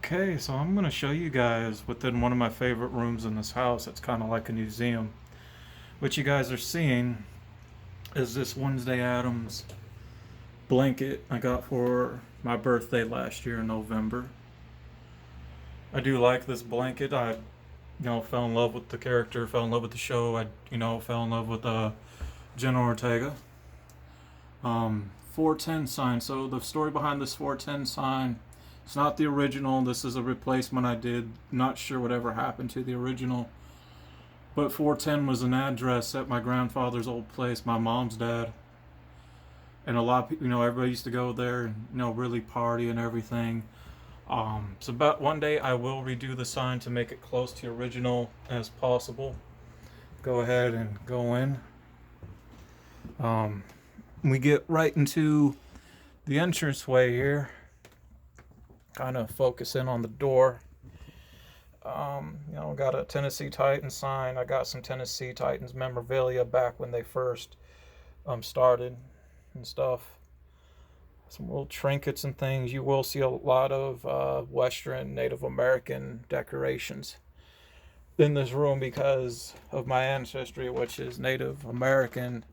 Okay, so I'm going to show you guys within one of my favorite rooms in this house. It's kind of like a museum. What you guys are seeing is this Wednesday Addams blanket I got for my birthday last year in November. I do like this blanket. I fell in love with the character, fell in love with the show. I fell in love with Jenna Ortega. 410 sign. So the story behind this 410 sign, it's not the original. This is a replacement I did. Not sure whatever happened to the original. But 410 was an address at my grandfather's old place, my mom's dad. And a lot of people, everybody used to go there and, really party and everything. So about one day I will redo the sign to make it close to the original as possible. Go ahead and go in. Um, we get right into the entranceway here. Kind of focus in on the door. Got a Tennessee Titans sign. I got some Tennessee Titans memorabilia back when they first started and stuff. Some little trinkets and things. You will see a lot of Western Native American decorations in this room because of my ancestry, which is Native American.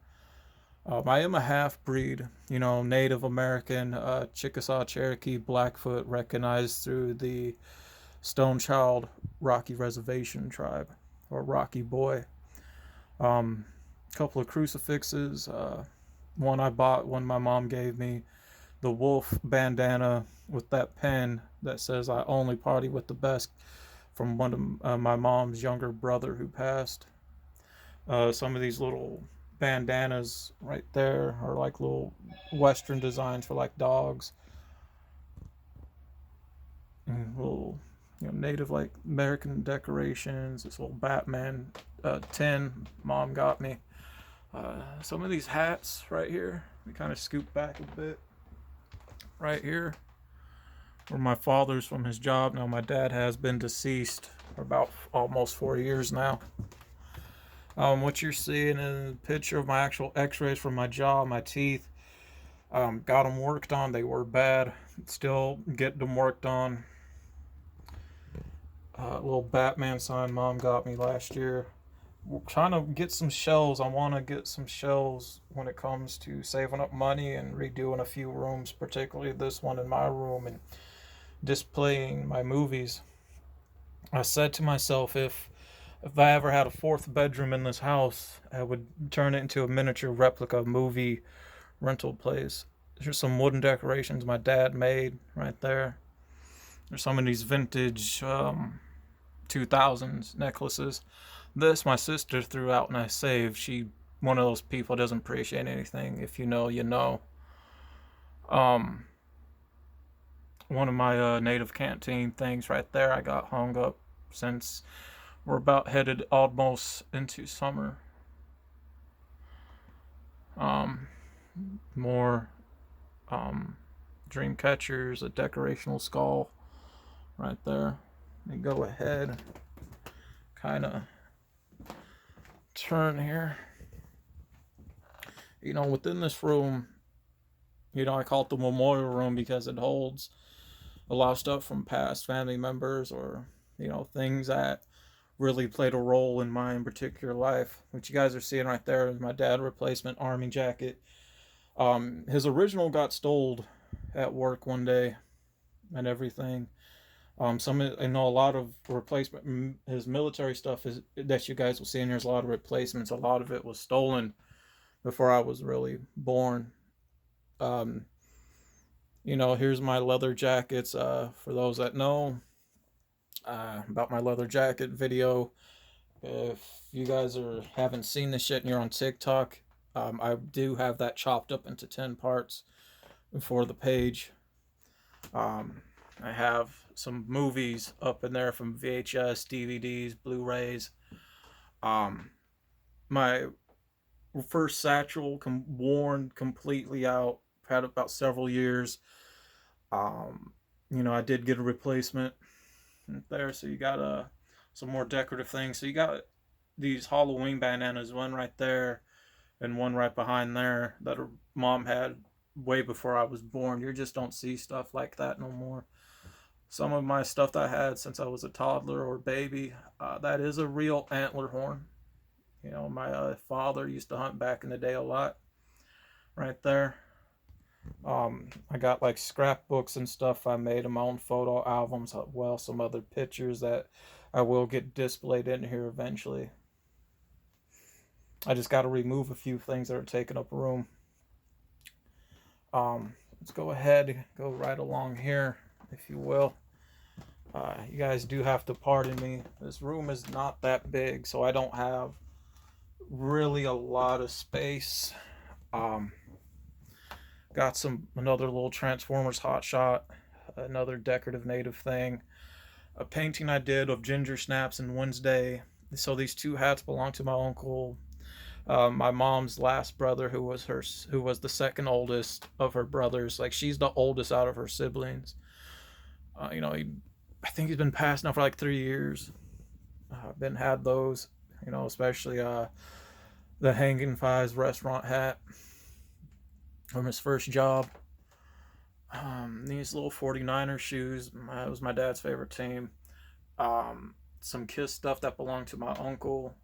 I am a half breed, Native American, Chickasaw, Cherokee, Blackfoot, recognized through the Stone Child Rocky Reservation tribe, or Rocky Boy. Couple of crucifixes. One I bought, one my mom gave me. The wolf bandana with that pen that says "I only party with the best," from one of my mom's younger brother who passed. Some of these little bandanas right there are like little Western designs for like dogs. And little, native like American decorations. This little Batman tin mom got me. Some of these hats right here, we kind of scoop back a bit. Right here, where my father's from his job. Now my dad has been deceased for about almost 4 years now. What you're seeing is a picture of my actual X-rays from my jaw, my teeth. Got them worked on. They were bad. Still get them worked on. Little Batman sign mom got me last year. We're trying to get some shelves. I want to get some shelves when it comes to saving up money and redoing a few rooms, particularly this one in my room, and displaying my movies. I said to myself, if I ever had a fourth bedroom in this house, I would turn it into a miniature replica movie rental place. There's some wooden decorations my dad made right there. There's some of these vintage 2000s necklaces. This my sister threw out and I saved. She one of those people doesn't appreciate anything. If you know, you know. Um, One of my native canteen things right there I got hung up since we're about headed almost into summer. Um, More dream catchers, a decorational skull right there. And go ahead, kind of turn here. Within this room, I call it the memorial room because it holds a lot of stuff from past family members or, things that really played a role in my particular life. What you guys are seeing right there is my dad replacement army jacket. His original got stole at work one day and everything. I know a lot of replacement. His military stuff is that you guys will see, and there's a lot of replacements. A lot of it was stolen before I was really born. Um, Here's my leather jackets. For those that know about my leather jacket video, if you guys haven't seen this yet and you're on TikTok, I do have that chopped up into 10 parts for the page. I have some movies up in there from VHS, DVDs, Blu-rays. Um, my first satchel worn completely out. Had about several years. I did get a replacement there, so you got some more decorative things. So you got these Halloween bandanas, one right there and one right behind there that her mom had way before I was born. You just don't see stuff like that no more. Some of my stuff that I had since I was a toddler or baby, that is a real antler horn. You know, my father used to hunt back in the day a lot. Right there. I got like scrapbooks and stuff I made in my own photo albums. Well, some other pictures that I will get displayed in here eventually. I just got to remove a few things that are taking up room. Let's go ahead, go right along here, if you will. You guys do have to pardon me. This room is not that big, so I don't have really a lot of space. Um, got another little Transformers hot shot, another decorative native thing, a painting I did of Ginger Snaps and Wednesday. So these two hats belong to my uncle. My mom's last brother, who was the second oldest of her brothers. Like she's the oldest out of her siblings. You know, I think he's been passed now for like 3 years. Been had those, you know, especially the Hanging Fives restaurant hat from his first job. These little 49er shoes, that was my dad's favorite team. Some Kiss stuff that belonged to my uncle.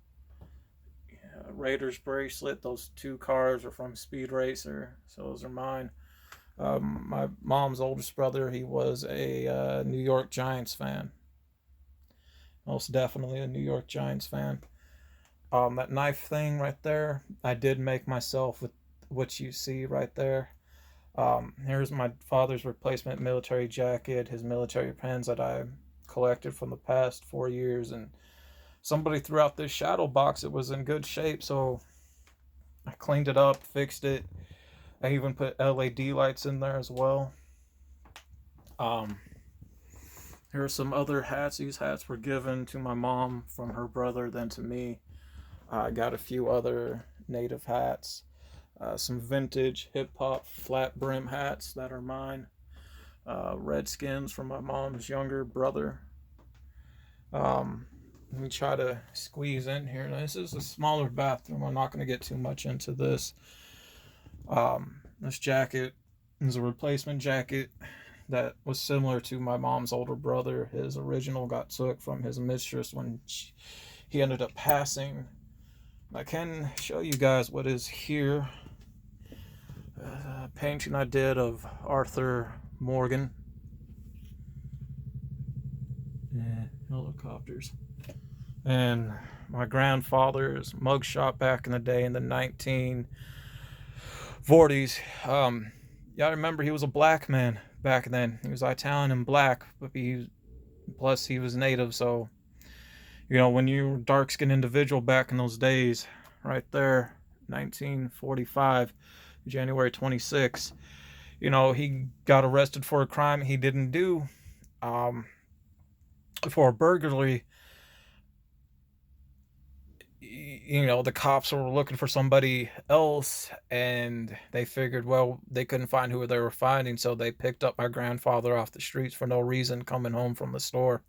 Raiders bracelet. Those two cars are from Speed Racer, so those are mine. My mom's oldest brother, he was a New York Giants fan. Most definitely a New York Giants fan. That knife thing right there, I did make myself with what you see right there. Here's my father's replacement military jacket, his military pins that I collected from the past 4 years, and somebody threw out this shadow box. It was in good shape, so I cleaned it up, fixed it. I even put LED lights in there as well. Um, Here are some other hats. These hats were given to my mom from her brother, then to me. I got a few other native hats. Some vintage hip hop flat brim hats that are mine. Redskins from my mom's younger brother. Let me try to squeeze in here. Now, this is a smaller bathroom. I'm not going to get too much into this. This jacket is a replacement jacket that was similar to my mom's older brother. His original got took from his mistress when he ended up passing. I can show you guys what is here. A painting I did of Arthur Morgan. Helicopters. And my grandfather's mugshot back in the day in the 1940s. Yeah, I remember he was a black man back then. He was Italian and black, but plus he was native. So, you know, when you were a dark-skinned individual back in those days, right there, 1945, January 26, you know, he got arrested for a crime he didn't do, for a burglary. You know, the cops were looking for somebody else, and they figured, well, they couldn't find who they were finding, so they picked up my grandfather off the streets for no reason, coming home from the store.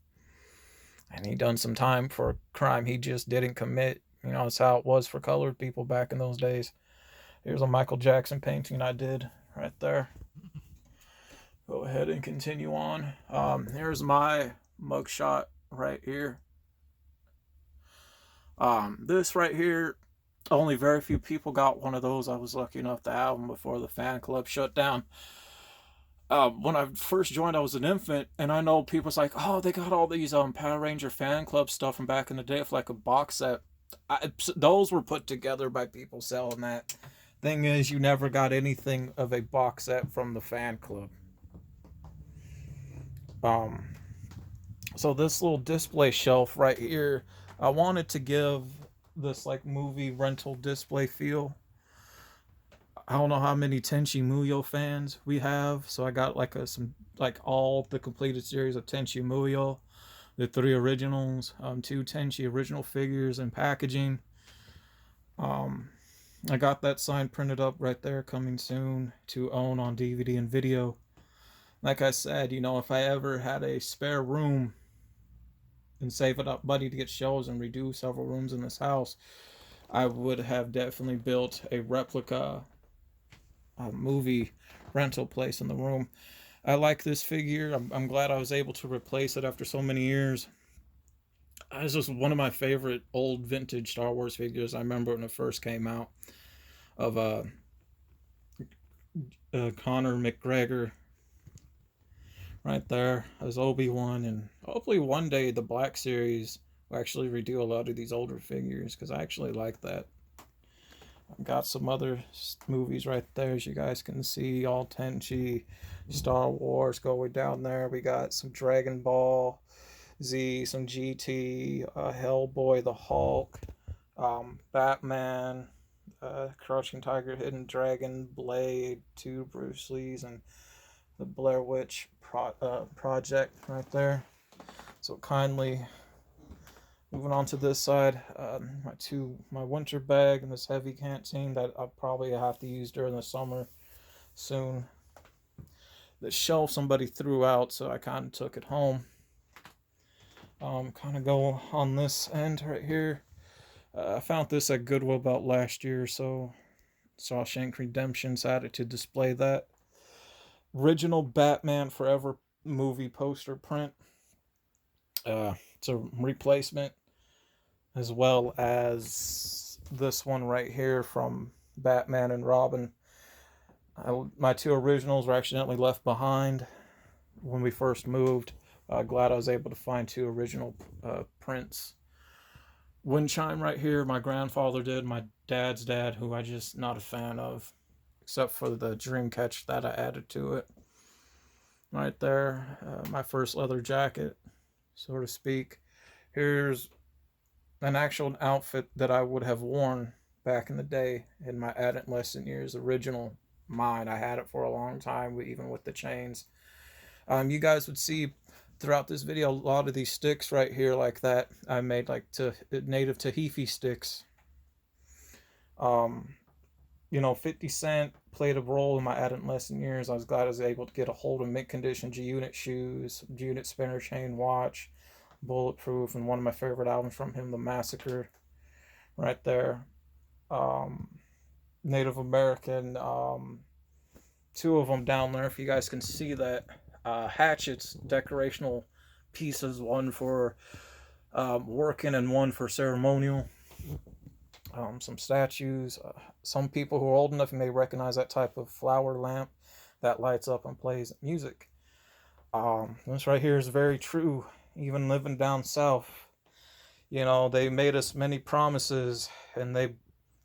And he done some time for a crime he just didn't commit. You know, that's how it was for colored people back in those days. Here's a Michael Jackson painting I did right there. Go ahead and continue on. Here's my mugshot right here. This right here, only very few people got one of those. I was lucky enough to have them before the fan club shut down. When I first joined, I was an infant, and I know people's like, oh, they got all these Power Ranger fan club stuff from back in the day for like a box set. Those were put together by people selling that. Thing is, you never got anything of a box set from the fan club. So this little display shelf right here, I wanted to give this like movie rental display feel. I don't know how many Tenchi Muyo fans we have, so I got like all the completed series of Tenchi Muyo, the 3 originals, 2 Tenchi original figures and packaging. I got that sign printed up right there, coming soon to own on DVD and video. Like I said, you know, if I ever had a spare room and save enough money to get shelves and redo several rooms in this house, I would have definitely built a replica movie rental place in the room. I like this figure. I'm glad I was able to replace it after so many years. It's just one of my favorite old vintage Star Wars figures. I remember when it first came out of Conor McGregor right there as Obi-Wan, and hopefully one day the Black Series will actually redo a lot of these older figures because I actually like that. I've got some other movies right there, as you guys can see, all Tenchi, Star Wars going down there. We got some Dragon Ball Z, some GT, Hellboy, the Hulk, Batman, Crouching Tiger, Hidden Dragon, Blade, two Bruce Lee's, and the Blair Witch Project right there. So kindly moving on to this side, my winter bag and this heavy canteen that I'll probably have to use during the summer soon. The shelf somebody threw out, so I kind of took it home. Kind of go on this end right here. I found this at Goodwill about last year, so Shawshank Redemption decided to display that original Batman Forever movie poster print. It's a replacement, as well as this one right here from Batman and Robin. My two originals were accidentally left behind when we first moved. Glad I was able to find two original prints. Wind chime right here, my grandfather did, my dad's dad, who I just not a fan of, except for the dream catch that I added to it. Right there, my first leather jacket, so to speak. Here's an actual outfit that I would have worn back in the day in my adolescent years, original mine. I had it for a long time, even with the chains. You guys would see throughout this video a lot of these sticks right here like that I made, like native Tahiti sticks. 50 Cent played a role in my adolescent years. I was glad I was able to get a hold of mint condition G-Unit shoes, G-Unit spinner chain watch, Bulletproof, and one of my favorite albums from him, The Massacre, right there. Native American, two of them down there, if you guys can see that. Hatchets, decorational pieces, one for working and one for ceremonial. Some statues. Some people who are old enough may recognize that type of flower lamp that lights up and plays music. This right here is very true. Even living down south, they made us many promises and they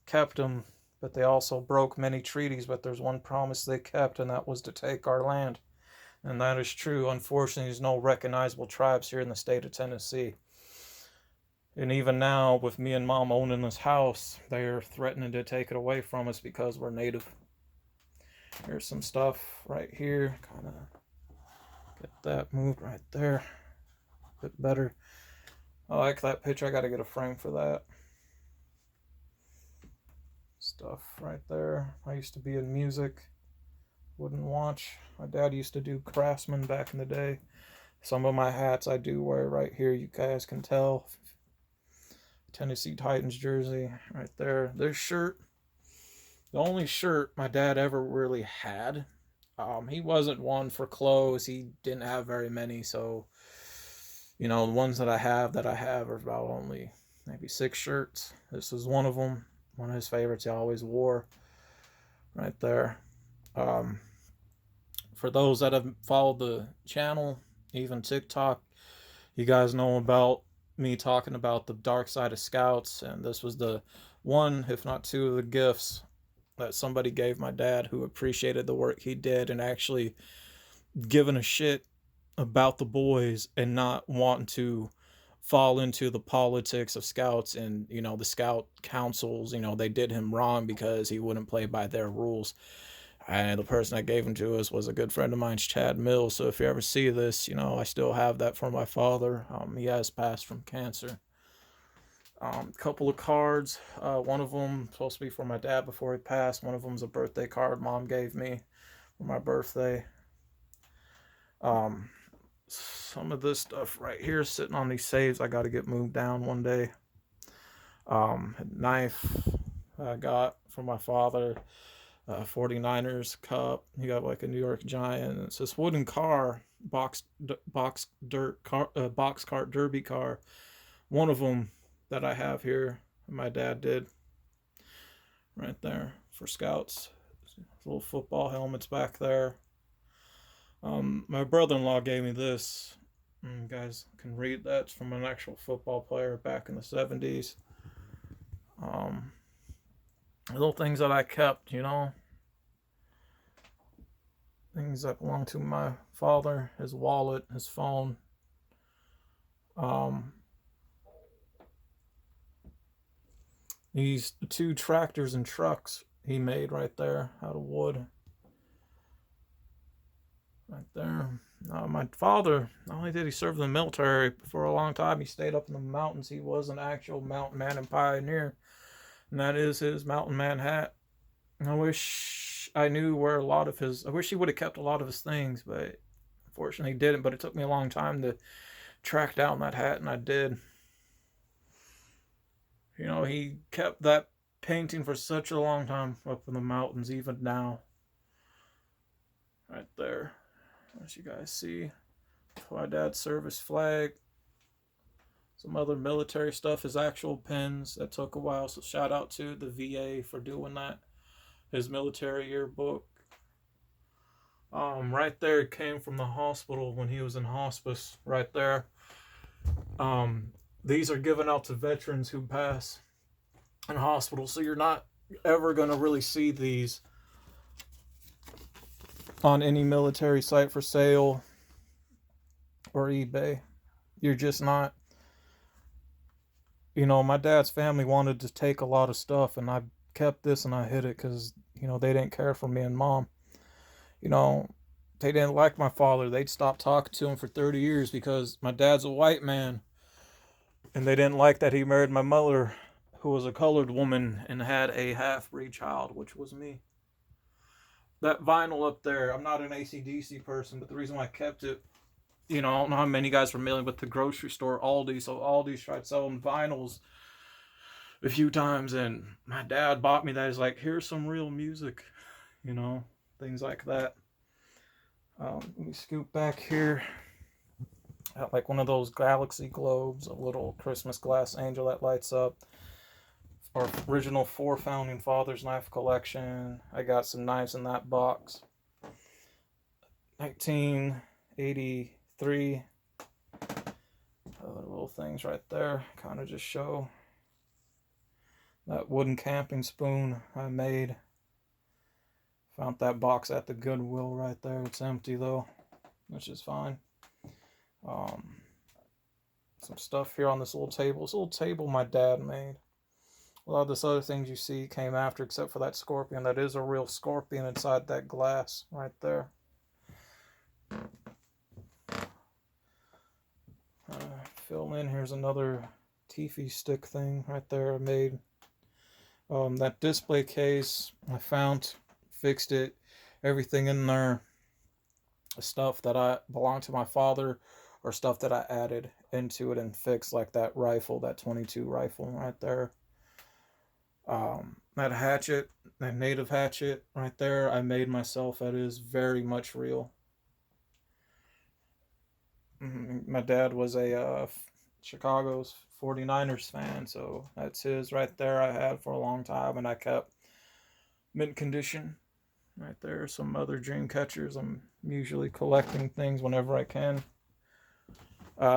kept them, but they also broke many treaties. But there's one promise they kept, and that was to take our land. And that is true. Unfortunately, there's no recognizable tribes here in the state of Tennessee. And even now, with me and Mom owning this house, they're threatening to take it away from us because we're native. Here's some stuff right here. Kind of get that moved right there. A bit better. I like that picture. I got to get a frame for that. Stuff right there. I used to be in music. Wouldn't watch. My dad used to do Craftsman back in the day. Some of my hats I do wear right here, you guys can tell. Tennessee Titans jersey right there. This shirt, the only shirt my dad ever really had. He wasn't one for clothes. He didn't have very many, so the ones that I have are about only maybe 6 shirts. This is one of them. One of his favorites he always wore. Right there. For those that have followed the channel, even TikTok, you guys know about me talking about the dark side of Scouts, and this was the one, if not two, of the gifts that somebody gave my dad, who appreciated the work he did and actually given a shit about the boys and not wanting to fall into the politics of Scouts and the Scout councils. They did him wrong because he wouldn't play by their rules. And the person that gave him to us was a good friend of mine, Chad Mills. So if you ever see this, I still have that for my father. He has passed from cancer. Couple of cards. One of them supposed to be for my dad before he passed. One of them's a birthday card Mom gave me for my birthday. Some of this stuff right here sitting on these saves, I got to get moved down one day. A knife I got from my father. 49ers cup. You got like a New York Giant. It's this wooden car, box cart derby car. One of them that I have here, my dad did right there for scouts. Little football helmets back there. My brother-in-law gave me this. You guys can read that. It's from an actual football player back in the 70s. Um, Little things that I kept, things that belong to my father, his wallet, his phone. Um, these two tractors and trucks he made right there out of wood. Right there. My father, not only did he serve in the military for a long time, he stayed up in the mountains. He was an actual mountain man and pioneer. And that is his mountain man hat. I wish I knew where I wish he would have kept a lot of his things, but unfortunately he didn't. But it took me a long time to track down that hat, and I did. He kept that painting for such a long time up in the mountains, even now. Right there. As you guys see, my dad's service flag. Some other military stuff, his actual pins. That took a while, so shout out to the VA for doing that. His military yearbook. Right there, it came from the hospital when he was in hospice. Right there. These are given out to veterans who pass in hospital, so you're not ever going to really see these on any military site for sale or eBay. You're just not. My dad's family wanted to take a lot of stuff, and I kept this and I hid it because, they didn't care for me and mom. They didn't like my father. They'd stopped talking to him for 30 years because my dad's a white man. And they didn't like that he married my mother, who was a colored woman and had a half-breed child, which was me. That vinyl up there, I'm not an AC/DC person, but the reason why I kept it, I don't know how many guys are familiar with the grocery store, Aldi. So Aldi's tried selling vinyls a few times, and my dad bought me that. He's like, here's some real music, things like that. Let me scoot back here. Got like one of those galaxy globes, a little Christmas glass angel that lights up. Our original 4 Founding Fathers knife collection. I got some knives in that box. 1983. Other little things right there kind of just show. That wooden camping spoon I made. Found that box at the Goodwill right there. It's empty though, which is fine. Some stuff here on this little table. This little table my dad made. A lot of this other things you see came after, except for that scorpion. That is a real scorpion inside that glass right there. Fill in. Here's another Tiffy stick thing right there I made. That display case I found, fixed it, everything in there. Stuff that I belonged to my father, or stuff that I added into it and fixed, like that rifle, that 22 rifle right there. That hatchet, that native hatchet right there, I made myself. That is very much real. My dad was a Chicago's 49ers fan, so that's his right there. I had for a long time, and I kept mint condition. Right there, some other dream catchers. I'm usually collecting things whenever I can.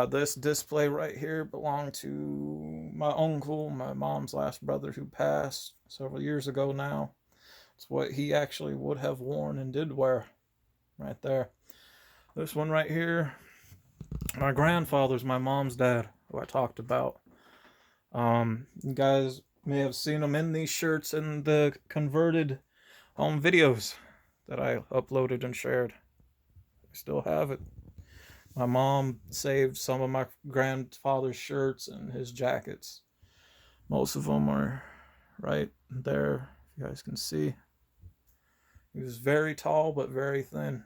This display right here belonged to my uncle, my mom's last brother, who passed several years ago now. It's what he actually would have worn and did wear right there. This one right here, my grandfather's my mom's dad, who I talked about. You guys may have seen him in these shirts in the converted home videos that I uploaded and shared. I still have it. My mom saved some of my grandfather's shirts and his jackets. Most of them are right there, if you guys can see. He was very tall but very thin.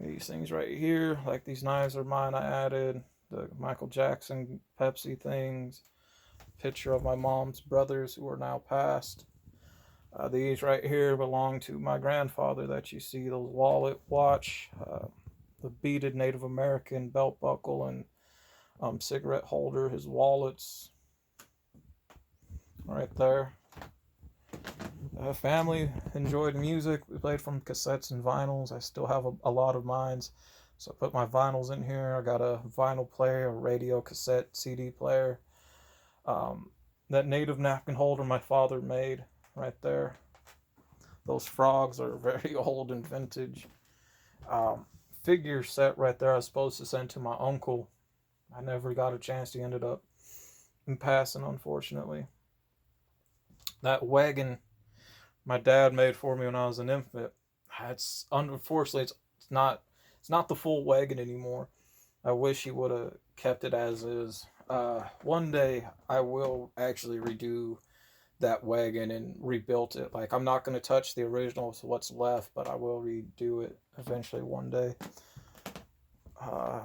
These things right here, like these knives are mine. I added the Michael Jackson Pepsi things. Picture of my mom's brothers who are now passed. These right here belong to my grandfather that you see, those wallet watch, the beaded Native American belt buckle and cigarette holder, his wallets right there. Family enjoyed music. We played from cassettes and vinyls. I still have a lot of mines. So I put my vinyls in here. I got a vinyl player, a radio, cassette, CD player. Um, that native napkin holder my father made right there. Those frogs are very old and vintage. Um, Figure set right there I was supposed to send to my uncle. I never got a chance. He ended up passing, unfortunately. That wagon my dad made for me when I was an infant. It's unfortunately it's not the full wagon anymore. I wish he would have kept it as is. One day I will actually redo that wagon and rebuilt it. Like I'm not gonna touch the original, so what's left, but I will redo it eventually one day. Uh,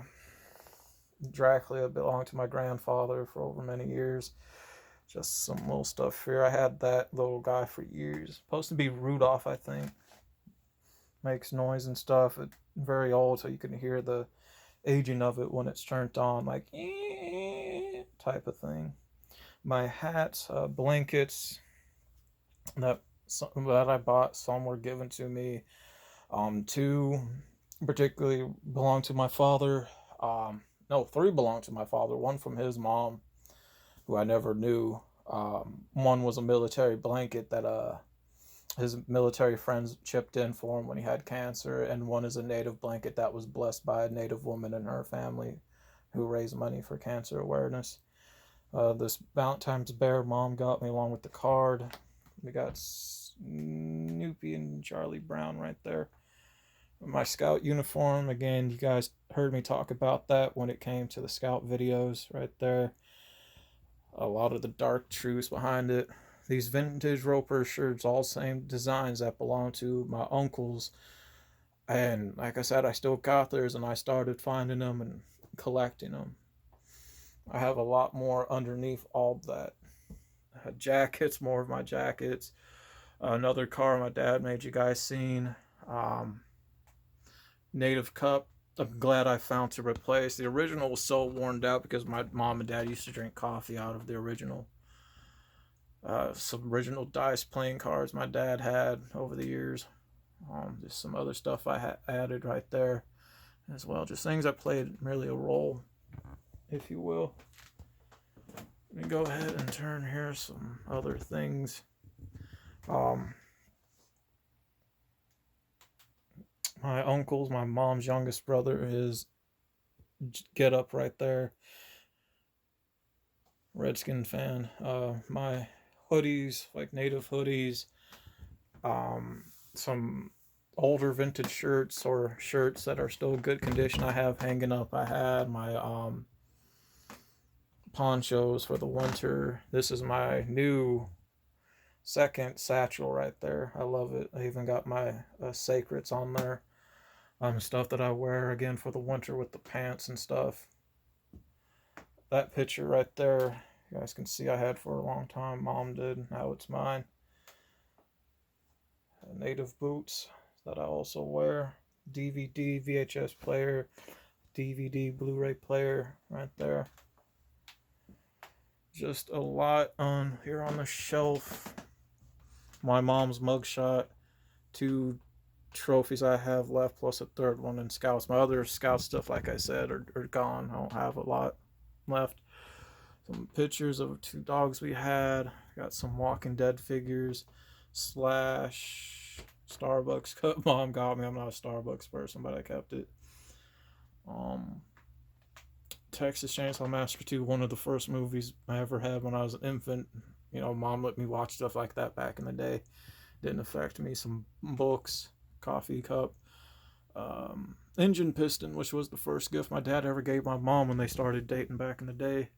Dracula belonged to my grandfather for over many years. Just some little stuff here. I had that little guy for years. Supposed to be Rudolph, I think. Makes noise and stuff. It's very old, so you can hear the aging of it when it's turned on, like type of thing. My hats, blankets that I bought. Some were given to me. Two particularly belong to my father. No, three belong to my father. One from his mom, who I never knew. One was a military blanket that his military friends chipped in for him when he had cancer, and one is a native blanket that was blessed by a native woman in her family who raised money for cancer awareness. This Valentine's Bear mom got me along with the card. We got Snoopy and Charlie Brown right there. My scout uniform, again, you guys heard me talk about that when it came to the scout videos right there. A lot of the dark truths behind it. These vintage Roper shirts, all same designs that belong to my uncles. And like I said, I still got theirs and I started finding them and collecting them. I have a lot more underneath all of that. Jackets, more of my jackets. Another car my dad made, you guys seen. Um, Native cup. I'm glad I found to replace. The original was so worn out because my mom and dad used to drink coffee out of the original. Some original dice playing cards my dad had over the years. Just some other stuff I added right there as well. Just things that played really a role, if you will. Let me go ahead and turn here some other things. My uncle's, my mom's youngest brother, his get up right there. Redskin fan. My hoodies, like native hoodies. Some older vintage shirts or shirts that are still in good condition I have hanging up. I had my ponchos for the winter. This is my new second satchel right there. I love it. I even got my sacrets on there. Stuff that I wear again for the winter with the pants and stuff. That picture right there, you guys can see I had for a long time. Mom did. Now it's mine. Native boots that I also wear. DVD, VHS player, DVD, Blu-ray player right there. Just a lot on here on the shelf. My mom's mugshot, two trophies I have left, plus a third one in Scouts. My other Scout stuff, like I said, are gone. I don't have a lot left. Some pictures of two dogs we had. Got some Walking Dead figures. Slash Starbucks cup Mom got me. I'm not a Starbucks person, but I kept it. Texas Chainsaw Massacre 2, one of the first movies I ever had when I was an infant. You know, Mom let me watch stuff like that back in the day. Didn't affect me. Some books, coffee cup, engine piston, which was the first gift my dad ever gave my mom when they started dating back in the day.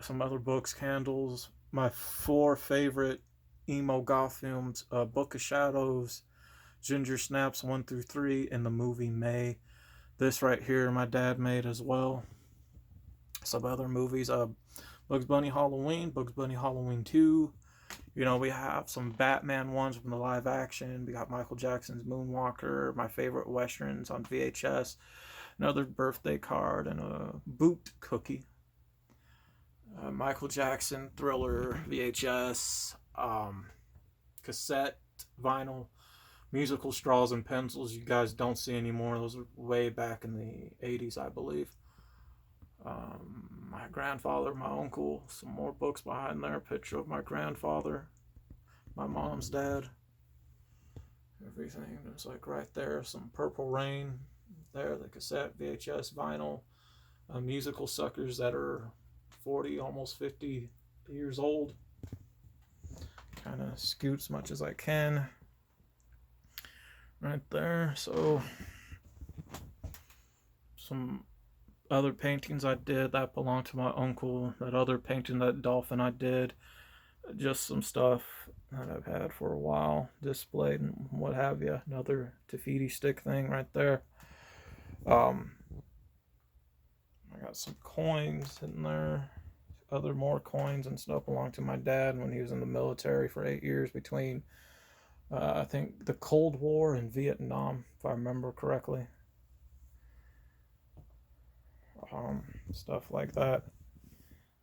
Some other books, candles. My four favorite emo goth films: Book of Shadows, Ginger Snaps 1 through 3, and the movie May. This right here my dad made as well. Some other movies: Bugs Bunny Halloween, Bugs Bunny Halloween 2. You know, we have some Batman ones from the live action. We got Michael Jackson's Moonwalker, my favorite westerns on VHS, another birthday card, and a boot cookie. Michael Jackson Thriller VHS, cassette, vinyl, musical straws and pencils you guys don't see anymore. Those are way back in the 80s, I believe. My grandfather, my uncle, some more books behind there. A picture of my grandfather, my mom's dad. Everything is like right there. Some Purple Rain there, the cassette, VHS, vinyl. Musical suckers that are 40, almost 50 years old. Kind of scoot as much as I can. Right there. So, some other paintings I did that belonged to my uncle. That other painting, that dolphin I did. Just some stuff that I've had for a while displayed and what have you. Another Tafiti stick thing right there. I got some coins in there. Other more coins and stuff belonged to my dad when he was in the military for 8 years between I think the Cold War and Vietnam, if I remember correctly. Stuff like that.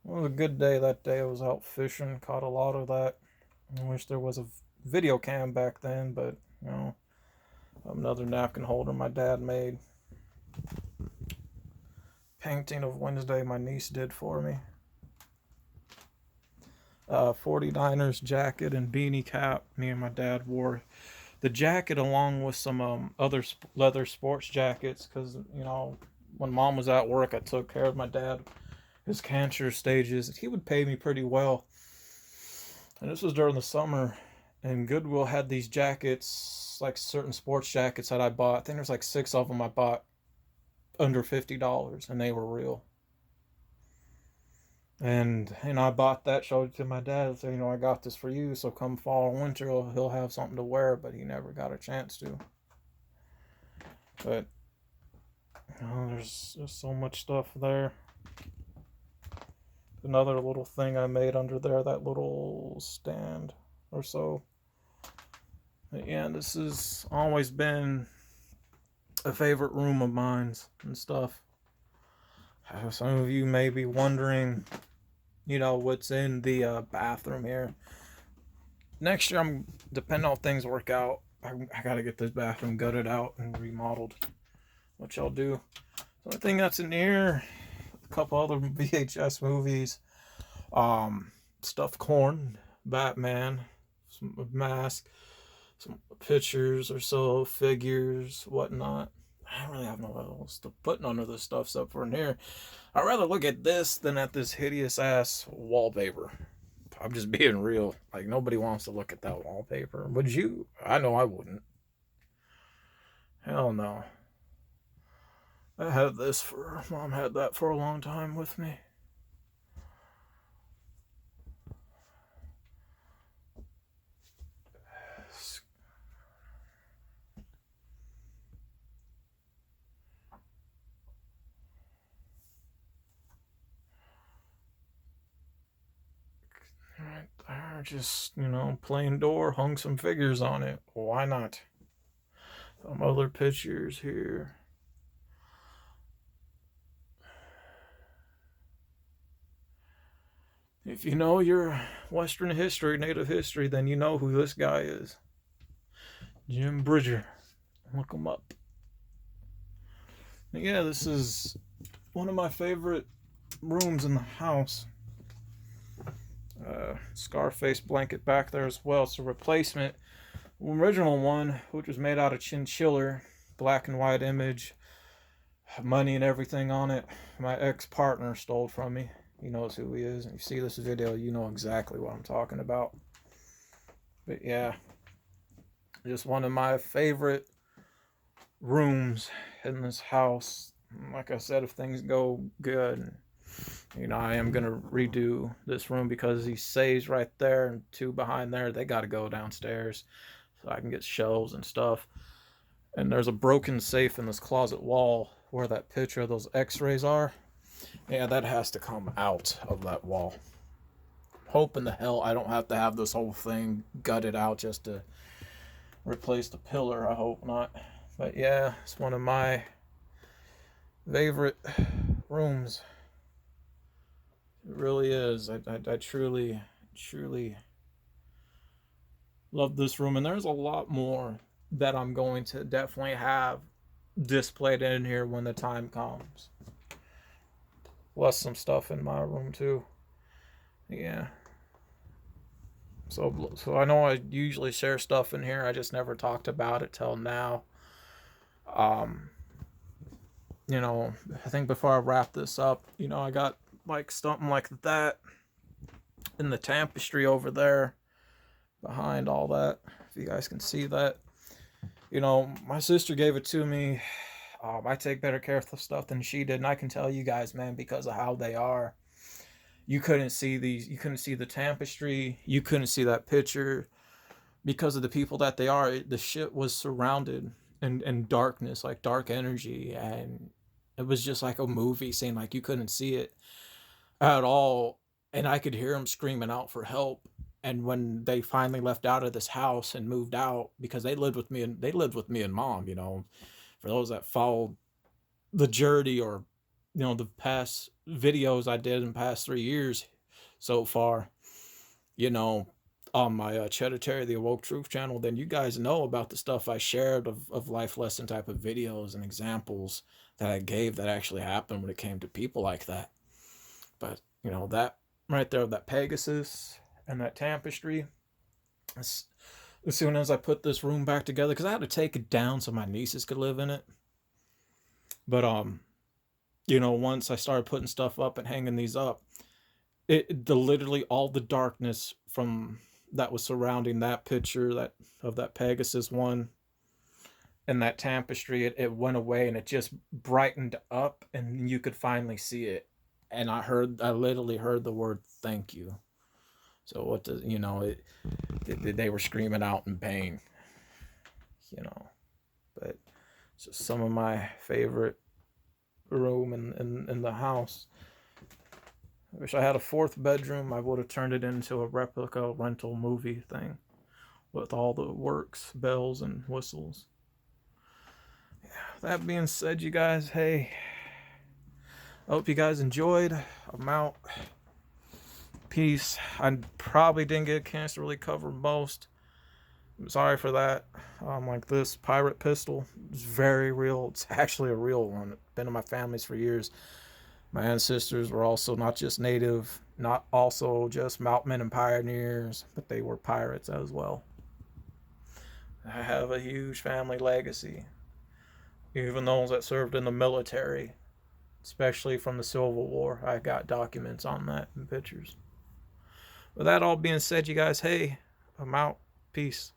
It was a good day that day. I was out fishing, caught a lot of that. I wish there was a video cam back then, but you know, another napkin holder my dad made. Painting of Wednesday my niece did for me. 49ers jacket and beanie cap me and my dad wore. The jacket along with some other leather sports jackets, because you know, when mom was at work I took care of my dad, his cancer stages. He would pay me pretty well, and this was during the summer, and Goodwill had these jackets, like certain sports jackets that I bought. I think there's like 6 of them I bought under $50, and they were real. And you know, I bought that, showed it to my dad, said, you know, I got this for you, so come fall or winter he'll have something to wear. But he never got a chance to. But you know, there's so much stuff there. Another little thing I made under there, that little stand or so. But yeah, this has always been a favorite room of mine and stuff. Some of you may be wondering, you know, what's in the bathroom here. Next year, depending on how things work out, I gotta get this bathroom gutted out and remodeled, which I'll do. The only thing that's in here, a couple other VHS movies, stuffed corn, Batman, some mask, some pictures or so, figures, whatnot. I don't really have no else to put none of this stuff up for in here. I'd rather look at this than at this hideous ass wallpaper. I'm just being real. Like, nobody wants to look at that wallpaper. Would you? I know I wouldn't. Hell no. Mom had that for a long time with me. Right there, just, you know, plain door, hung some figures on it. Why not? Some other pictures here. If you know your Western history, Native history, then you know who this guy is. Jim Bridger. Look him up. Yeah, this is one of my favorite rooms in the house. Scarface blanket back there as well. It's a replacement. The original one, which was made out of chinchilla, black and white image, money and everything on it, my ex-partner stole from me. He knows who he is, and if you see this video, you know exactly what I'm talking about. But yeah, just one of my favorite rooms in this house. Like I said, if things go good, you know, I am going to redo this room because he stays right there, and 2 behind there, they got to go downstairs so I can get shelves and stuff. And there's a broken safe in this closet wall where that picture of those x-rays are. Yeah, that has to come out of that wall. hoping the hell I don't have to have this whole thing gutted out just to replace the pillar. I hope not. But yeah, it's one of my favorite rooms. It really is. I truly, truly love this room. And there's a lot more that I'm going to definitely have displayed in here when the time comes. Plus some stuff in my room too. Yeah. So I know I usually share stuff in here. I just never talked about it till now. Um, I think before I wrap this up, I got like something like that in the tapestry over there behind all that. If you guys can see that. My sister gave it to me. I take better care of the stuff than she did, and I can tell you guys, man, because of how they are. You couldn't see these. You couldn't see the tapestry. You couldn't see that picture because of the people that they are. The shit was surrounded in darkness, like dark energy, and it was just like a movie scene. Like you couldn't see it at all, and I could hear them screaming out for help. And when they finally left out of this house and moved out, because they lived with me and mom. For those that followed the journey, or the past videos I did in the past 3 years so far, you know, on my Cheddar Terry, the Awoke Truth channel, then you guys know about the stuff I shared of life lesson type of videos and examples that I gave that actually happened when it came to people like that. But, that right there, that Pegasus and that tapestry, as soon as I put this room back together, because I had to take it down so my nieces could live in it. But, once I started putting stuff up and hanging these up, the literally all the darkness from that was surrounding that picture of that Pegasus one and that tapestry, it went away, and it just brightened up, and you could finally see it. And I literally heard the word thank you. So what does they were screaming out in pain, but it's just some of my favorite room in the house. I wish I had a fourth bedroom. I would have turned it into a replica rental movie thing with all the works, bells, and whistles. Yeah, that being said, you guys, hey, I hope you guys enjoyed. I'm out. Peace. I probably didn't get a chance to really cover most. I'm sorry for that. Like this pirate pistol, it's very real. It's actually a real one. It's been in my family's for years. My ancestors were also not just native, not also just mountain and pioneers, but they were pirates as well. I have a huge family legacy. Even those that served in the military, especially from the Civil War, I got documents on that and pictures. With that all being said, you guys, hey, I'm out. Peace.